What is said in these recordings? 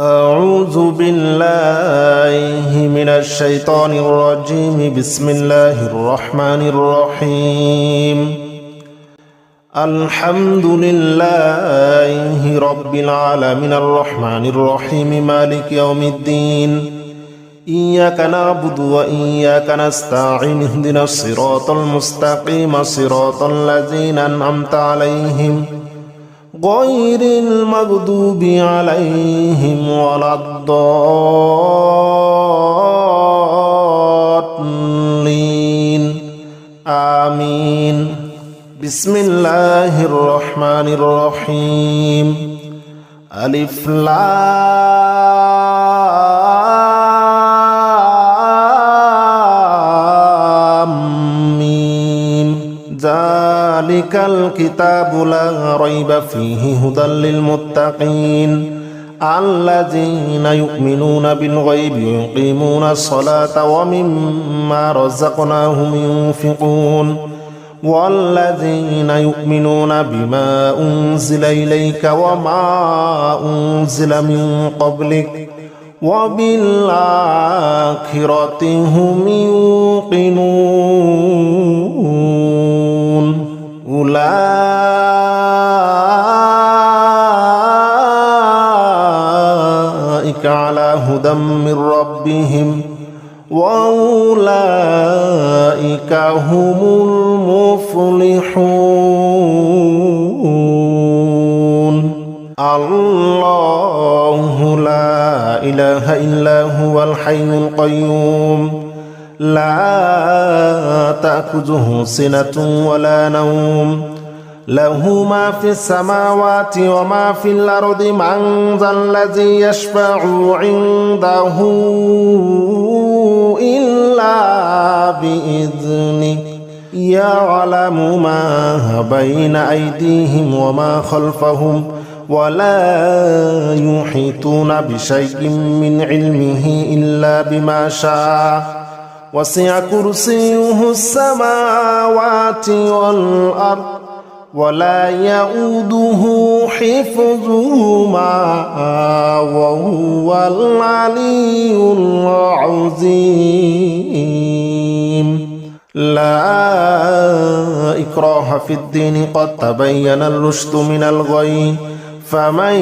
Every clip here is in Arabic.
أعوذ بالله من الشيطان الرجيم. بسم الله الرحمن الرحيم. الحمد لله رب العالمين الرحمن الرحيم مالك يوم الدين. إياك نعبد وإياك نستعين. اهدنا الصراط المستقيم صراط الذين أنعمت عليهم غير المغضوب عليهم ولا الضالين آمين. بسم الله الرحمن الرحيم. ألف لام ميم. ذلك الكتاب لا ريب فيه هدى للمتقين الذين يؤمنون بالغيب ويقيمون الصلاة ومما رزقناهم ينفقون والذين يؤمنون بما أنزل إليك وما أنزل من قبلك وبالآخرة هم يوقنون. أولئك على هدى من ربهم وأولئك هم المفلحون. الله لا إله إلا هو الحي القيوم لا تأخذه سنة ولا نوم له ما في السماوات وما في الأرض. من ذا الذي يشفع عنده إلا بإذنه يعلم ما بين أيديهم وما خلفهم ولا يحيطون بشيء من علمه إلا بما شاء. وسع كرسيه السماوات والأرض ولا يؤوده حفظهما وهو العلي العظيم. لا إكراه في الدين قد تبين الرشد من الغي. فمن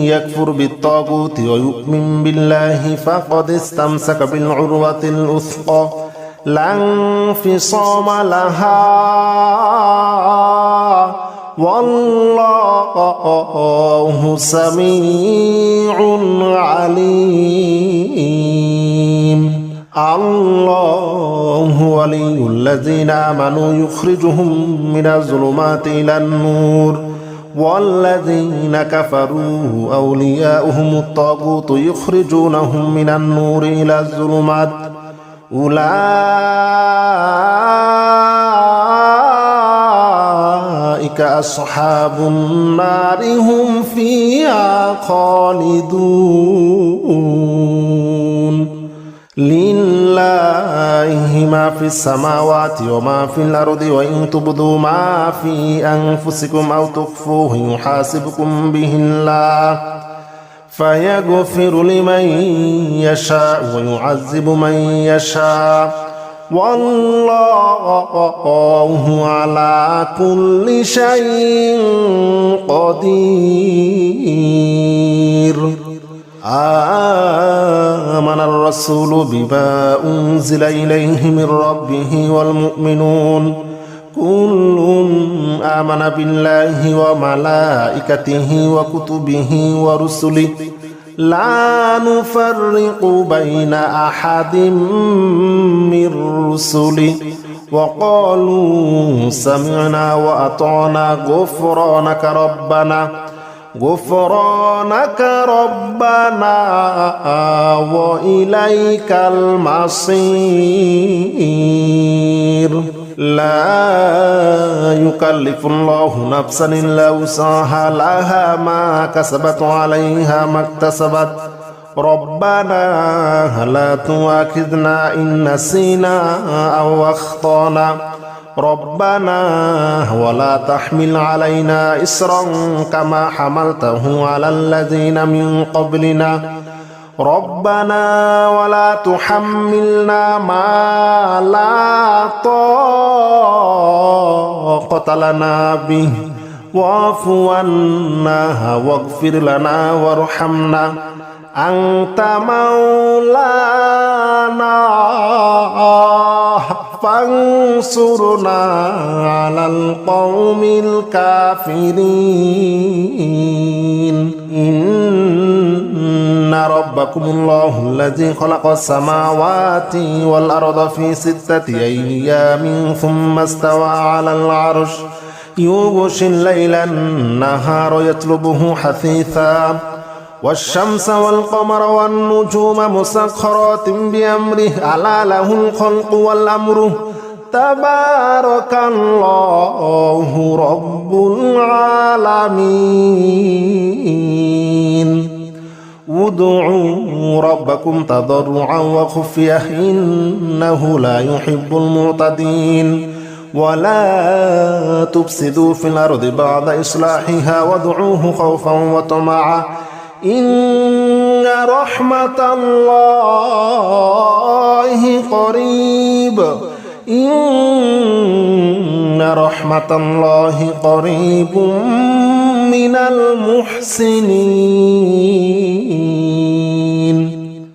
يكفر بالطاغوت ويؤمن بالله فقد استمسك بالعروة الوثقى لا انفصام لها والله سميع عليم. الله ولي الذين آمنوا يخرجهم من الظلمات إلى النور والذين كفروا أولياؤهم الطاغوت يخرجونهم من النور إلى الظلمات أولئك أصحاب النار هم فيها خالدون. لله ما في السماوات وما في الأرض وإن تبدوا ما في أنفسكم أو تخفوه يحاسبكم به الله فيغفر لمن يشاء ويعذب من يشاء والله على كل شيء قدير. آمن الرسول بما أنزل إليه من ربه والمؤمنون كل آمن بالله وملائكته وكتبه ورسله لا نفرق بين أحد من رسله وقالوا سمعنا وأطعنا غفرانك ربنا وإليك المصير. لا يكلف الله نفسا إلا وسعها لها ما كسبت عليها ما اكتسبت. ربنا لا تؤاخذنا إن نسينا أو أخطأنا ربنا ولا تحمل علينا إصرا كما حملته على الذين من قبلنا ربنا ولا تحملنا ما لا طاقة لنا به واعف عنا واغفر لنا وارحمنا أنت مولانا فانصرنا على القوم الكافرين إن ربكم الله الذي خلق السماوات والأرض في 6 أيام ثم استوى على العرش يغشي الليل النهار يطلبه حثيثا والشمس والقمر والنجوم مسخرات بأمره ألا له الخلق والأمر تبارك الله رب العالمين ادعوا ربكم تضرعا وخفية إنه لا يحب المعتدين ولا تفسدوا في الأرض بعد إصلاحها وادعوه خوفا وطمعا إن رحمة الله قريب إن رحمة الله قريب من المحسنين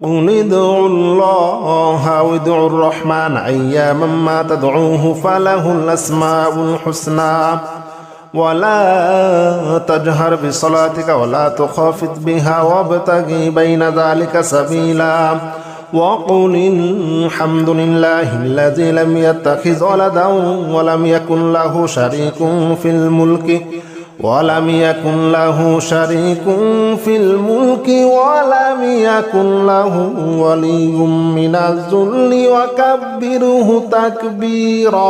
قل ادعوا الله أو ادعوا الرحمن أياما ما تدعوه فله الأسماء الحسنى ولا تجهر بصلاتك ولا تخافت بها وابتغي بين ذلك سبيلا وقل الحمد لله الذي لم يتخذ ولدا ولم يكن له شريك في الملك ولم يكن له ولي من الذل وكبره تكبيرا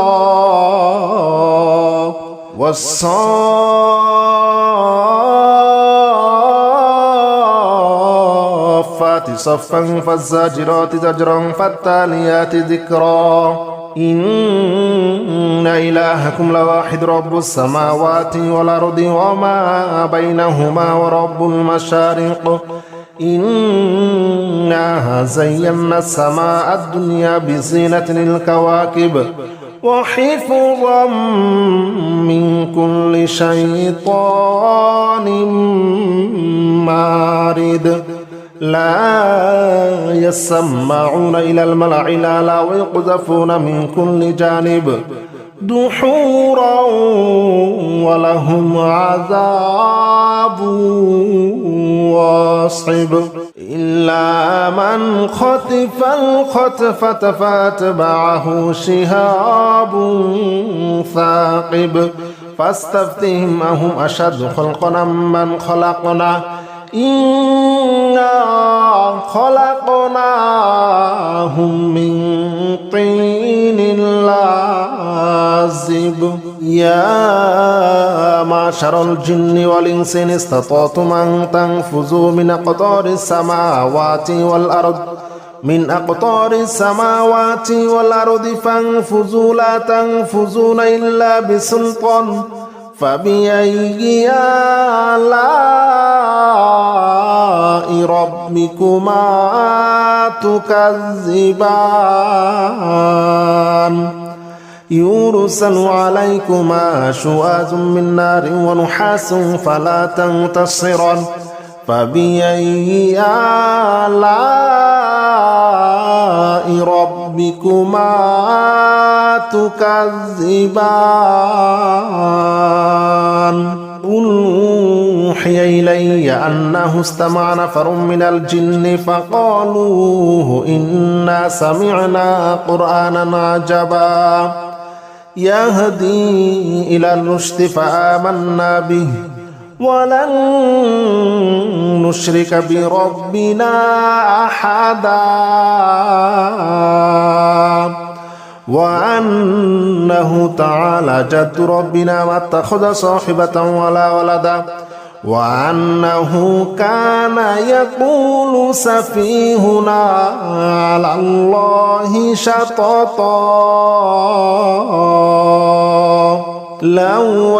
والصافات صفا فالزاجرات زجرا فالتاليات ذكرا إن إلهكم لواحد رب السماوات والأرض وما بينهما ورب المشارق إنا زينا السماء الدنيا بزينة الكواكب وحفظا من كل شيطان مارد لا يسمعون إلى الملأ الأعلى ويقذفون من كل جانب دحورا ولهم عذاب واصب إلا من خطف الخطفة فاتبعه شهاب ثاقب فاستفتهم أهم أشد خلقا من خلقنا إنا خلقناهم من طين لازب يا معشر الجن والإنس إن استطعتم أن تنفذوا من أقطار السماوات والأرض فانفذوا لا تنفذون إلا بسلطان فبأي آلاء ربكما تكذبان يرسل عليكما شواظ من نار ونحاس فلا تنتصران فبأي آلاء ربكما تكذبان قل أوحي إلي أنه استمع نفر من الجن فقالوا إنا سمعنا قرآنا عجبا يهدي إلى الرشد فآمنا به ولن نشرك بربنا أحدا وأنه تعالى جد ربنا ما اتخذ صاحبة ولا ولدا وأنه كان يقول سفيهنا على الله شططا لو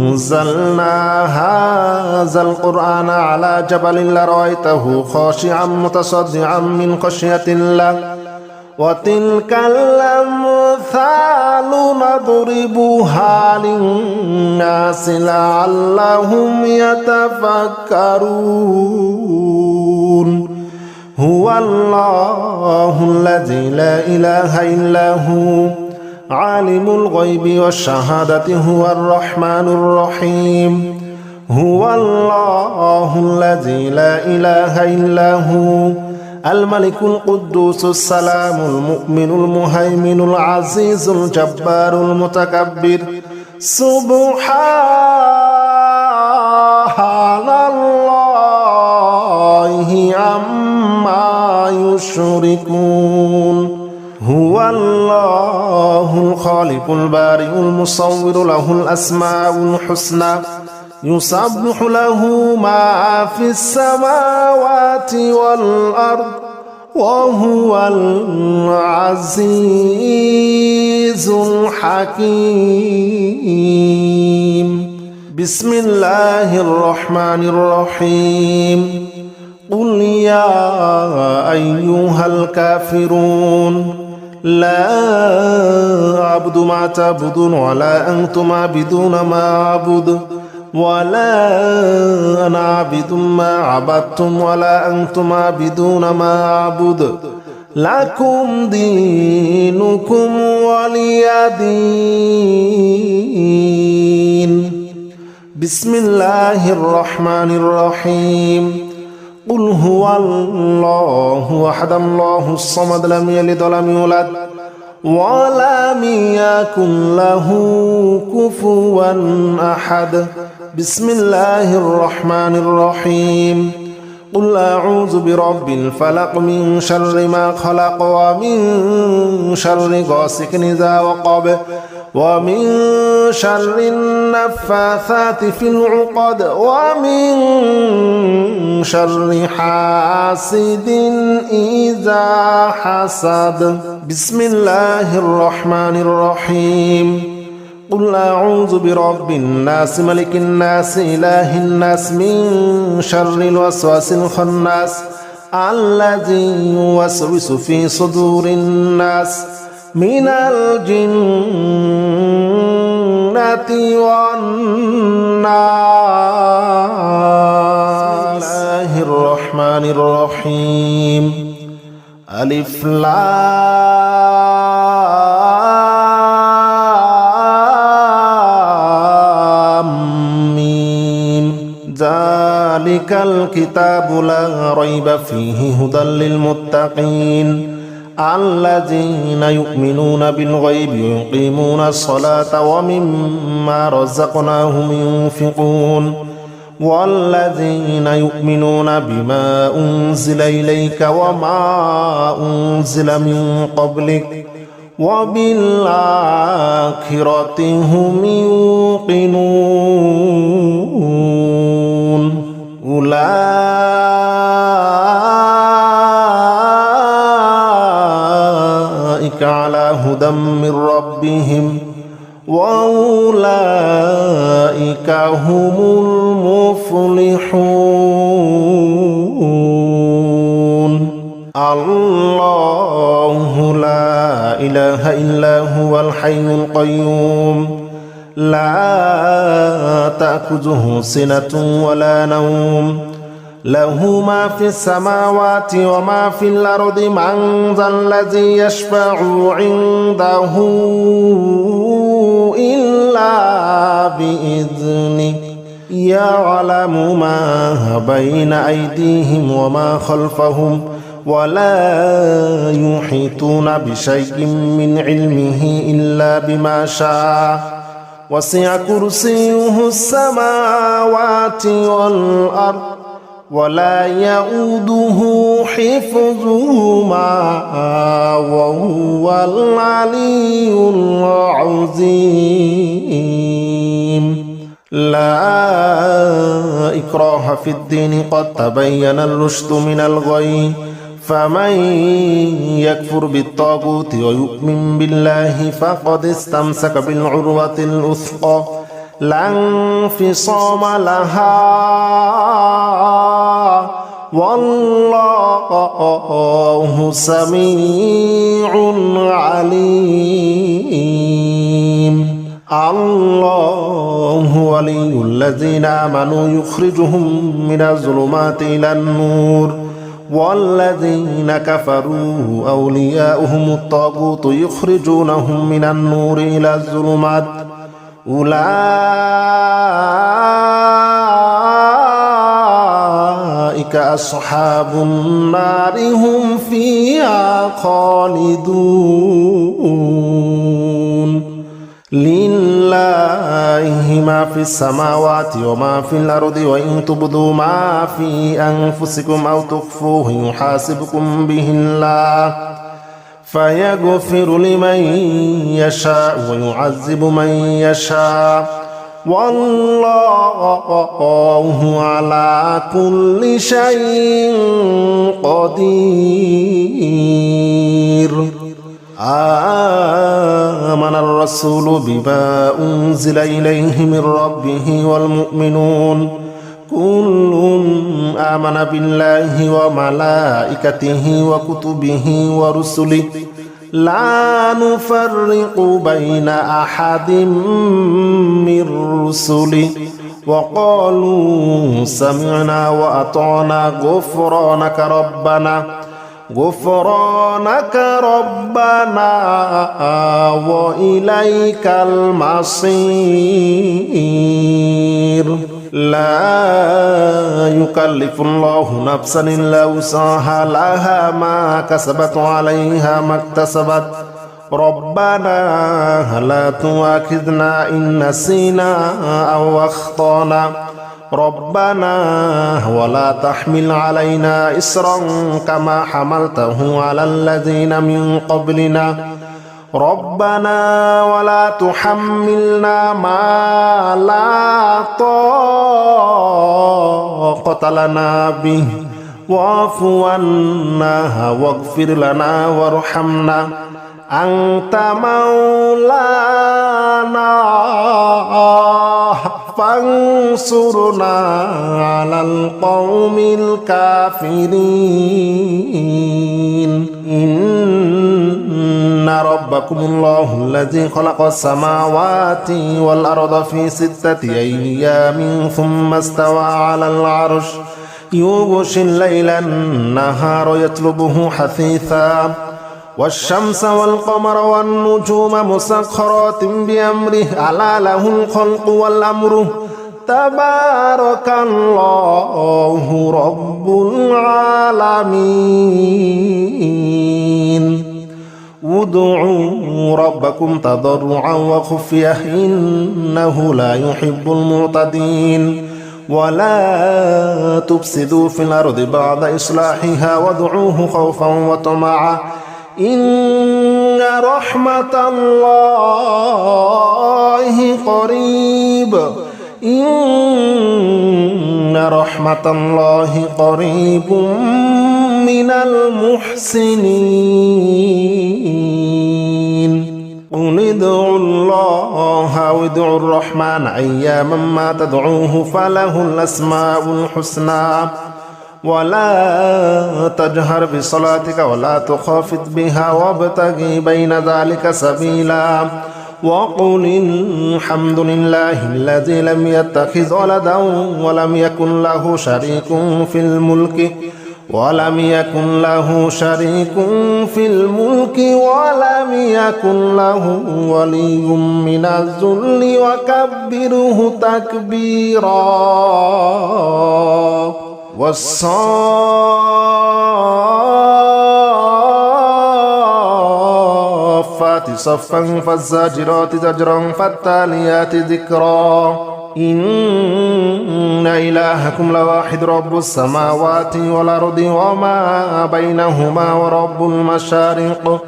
أنزلنا هذا القرآن على جبل لرأيته خاشعا متصدعا من خشية الله وتلك الأمثال نضربها للناس لعلهم يتفكرون هو الله الذي لا إله إلا هو عالم الغيب والشهادة هو الرحمن الرحيم هو الله الذي لا إله إلا هو الملك القدوس السلام المؤمن المهيمن العزيز الجبار المتكبر سبحان الله عما يشركون هو الله الخالق البارئ المصور له الأسماء الحسنى يسبح له ما في السماوات والأرض وهو العزيز الحكيم بسم الله الرحمن الرحيم قل يا أيها الكافرون لا أعبد ما تعبدون ولا أنتم عابدون ما أعبد ولا أنا عابد ما عبدتم ولا أنتم عابدون ما أعبد لكم دينكم ولي دين بسم الله الرحمن الرحيم قل هو الله أحد الله الصمد لم يلد ولم يولد ولم يكن له كفوا أحد بسم الله الرحمن الرحيم قل أعوذ برب الفلق من شر ما خلق ومن شر غاسق إذا وقب ومن شر النفاثات في العقد ومن شر حاسد إذا حسد بسم الله الرحمن الرحيم قل أعوذ برب الناس ملك الناس إله الناس من شر الوسواس الخناس الذي يوسوس في صدور الناس من الجنة والناس بسم الله الرحمن الرحيم ألف لام ميم ذلك الكتاب لا ريب فيه هدى للمتقين الذين يؤمنون بالغيب ويقيمون الصلاة ومما رزقناهم ينفقون والذين يؤمنون بما أنزل إليك وما أنزل من قبلك وبالآخرة هم يوقنون أولئك على هدى من ربهم وأولئك هم المفلحون الله لا إله إلا هو الحي القيوم لا تأخذه سنة ولا نوم له ما في السماوات وما في الأرض من ذا الذي يشفع عنده إلا بإذنه يعلم ما بين أيديهم وما خلفهم ولا يحيطون بشيء من علمه إلا بما شاء وسع كرسيه السماوات والأرض ولا يؤوده حفظهما وهو العلي العظيم لا إكراه في الدين قد تبين الرشد من الغي فمن يكفر بالطاغوت ويؤمن بالله فقد استمسك بالعروة الوثقى لا انفصام لها والله سميع عليم الله ولي الذين آمنوا يخرجهم من الظلمات إلى النور والذين كفروا أولياؤهم الطاغوت يخرجونهم من النور إلى الظلمات أولئك أصحاب النار هم فيها خالدون لله ما في السماوات وما في الأرض وإن تبدوا ما في أنفسكم أو تخفوه يحاسبكم به الله فيغفر لمن يشاء ويعذب من يشاء والله على كل شيء قدير آمن الرسول بما أنزل إليه من ربه والمؤمنون كل آمن بالله وملائكته وكتبه ورسله لا نفرق بين أحد من رسله وقالوا سمعنا وأطعنا غفرانك ربنا وإليك المصير لا يكلف الله نفسا إلا وسعها لها ما كسبت عليها ما اكتسبت ربنا لا تؤاخذنا إن نسينا أو أخطأنا ربنا ولا تحمل علينا إصرا كما حملته على الذين من قبلنا ربنا ولا تحملنا ما لا طاقة لنا به واعف عنا واغفر لنا وارحمنا أنت مولانا فانصرنا على القوم الكافرين إن ربكم الله الذي خلق السماوات والأرض في 6 أيام ثم استوى على العرش يغشي الليل النهار يطلبه حثيثا والشمس والقمر والنجوم مسخرات بأمره ألا له الخلق والأمر تبارك الله رب العالمين ادعوا ربكم تضرعا وخفية إنه لا يحب المعتدين ولا تفسدوا في الأرض بعد إصلاحها وادعوه خوفا وطمعا إن رحمة الله قريب من المحسنين قل ادعوا الله أو ادعوا الرحمن أياما ما تدعوه فله الأسماء الحسنى ولا تجهر بصلاتك ولا تخافت بها وابتغ بين ذلك سبيلا وقل الحمد لله الذي لم يتخذ ولدا ولم يكن له شريك في الملك ولم يكن له ولي من الذل وكبره تكبيرا والصافات صفا فالزاجرات زجرا فالتاليات ذكرا إن إلهكم لواحد رب السماوات والأرض وما بينهما ورب المشارق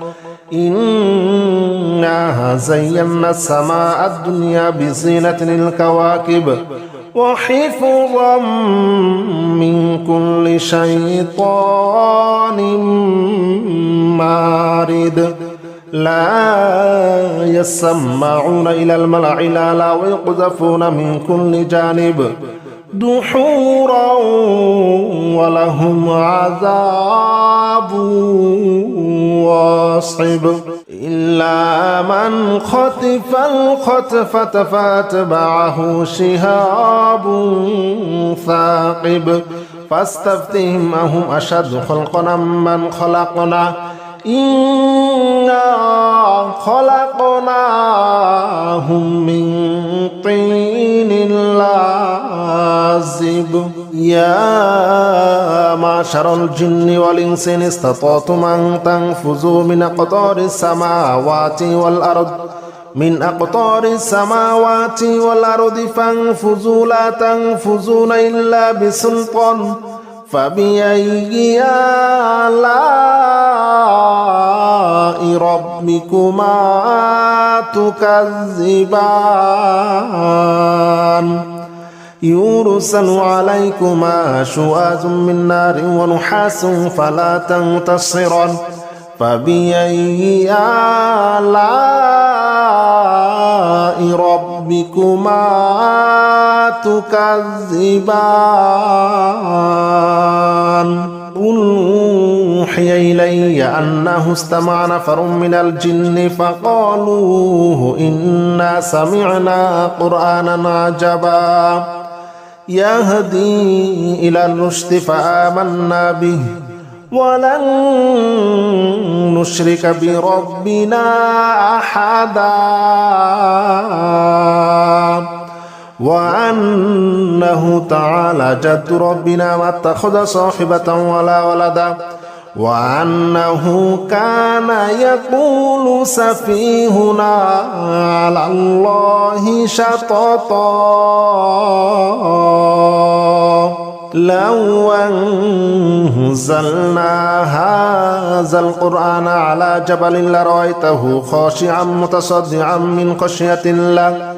إنا زينا السماء الدنيا بزينة الكواكب وحفظا من كل شيطان مارد لا يسمعون إلى الملأ الأعلى ويقذفون من كل جانب دحورا ولهم عذاب واصب إلا من خطف الخطفة فاتبعه شهاب ثاقب فاستفتهم أهم أشد خلقا من خلقنا إنا خلقناهم من طين لازب يا معشر الجن والإنس إن استطعتم أن تنفذوا من أقطار السماوات والأرض فانفذوا لا تنفذون إلا بسلطان فبأي آلاء ربكما تكذبان يرسل عليكما شواظ من نار ونحاس فلا تنتصران فبأي آلاء ربكما تكذبان قل أوحي إلي أنه استمع نفر من الجن فقالوا إنا سمعنا قرآنا عجبا يهدي إلى الرشد فآمنا به ولن نشرك بربنا أحدا وأنه تعالى جد ربنا ما اتخذ صاحبة ولا ولدا وأنه كان يقول سفيهنا على الله شططا لو أنزلنا هذا القرآن على جبل لرأيته خاشعا متصدعا من خشية الله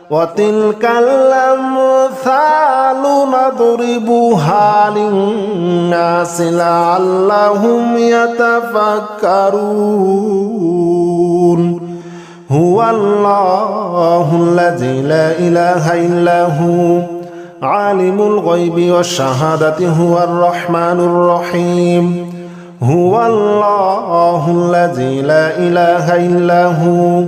وتلك الأمثال نضربها للناس لعلهم يتفكرون هو الله الذي لا إله إلا هو عالم الغيب والشهادة هو الرحمن الرحيم هو الله الذي لا إله إلا هو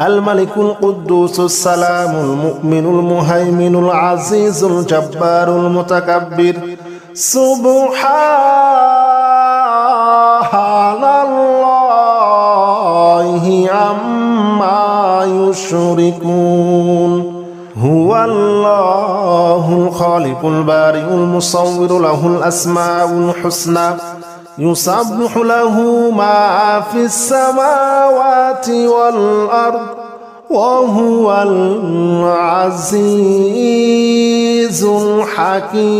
الملك القدوس السلام المؤمن المهيمن العزيز الجبار المتكبر سبحان الله عما يشركون هو الله الخالق البارئ المصور له الأسماء الحسنى يسبح له ما في السماوات والأرض وهو العزيز الحكيم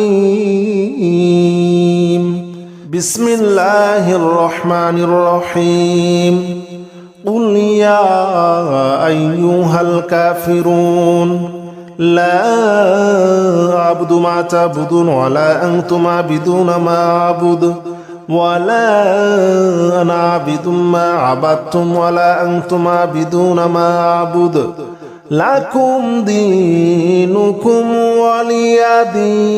بسم الله الرحمن الرحيم قل يا أيها الكافرون لا أعبد ما تعبدون ولا أنتم عابدون ما أعبد ولا أنا عابد ما عبدتم ولا أنتم عابدون ما أعبد لكم دينكم ولي دين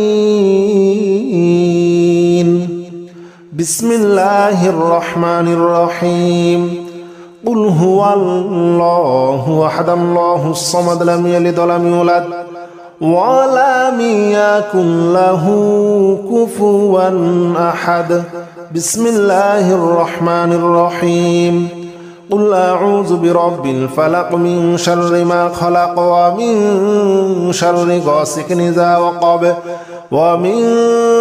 بسم الله الرحمن الرحيم قل هو الله أحد الله الصمد لم يلد ولم يولد ولم يكن له كفوا أحد بسم الله الرحمن الرحيم قل أعوذ برب الفلق من شر ما خلق ومن شر غاسق إذا وقب ومن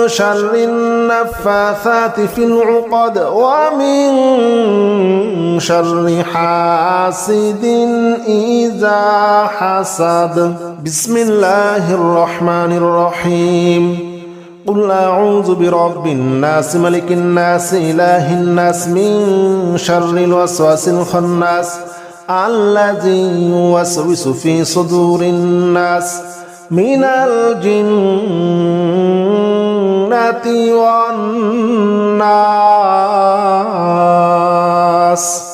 شر النفاثات في العقد ومن شر حاسد إذا حسد بسم الله الرحمن الرحيم قل أعوذ برب الناس ملك الناس إله الناس من شر الوسواس الخناس الذي يوسوس في صدور الناس من الجنة والناس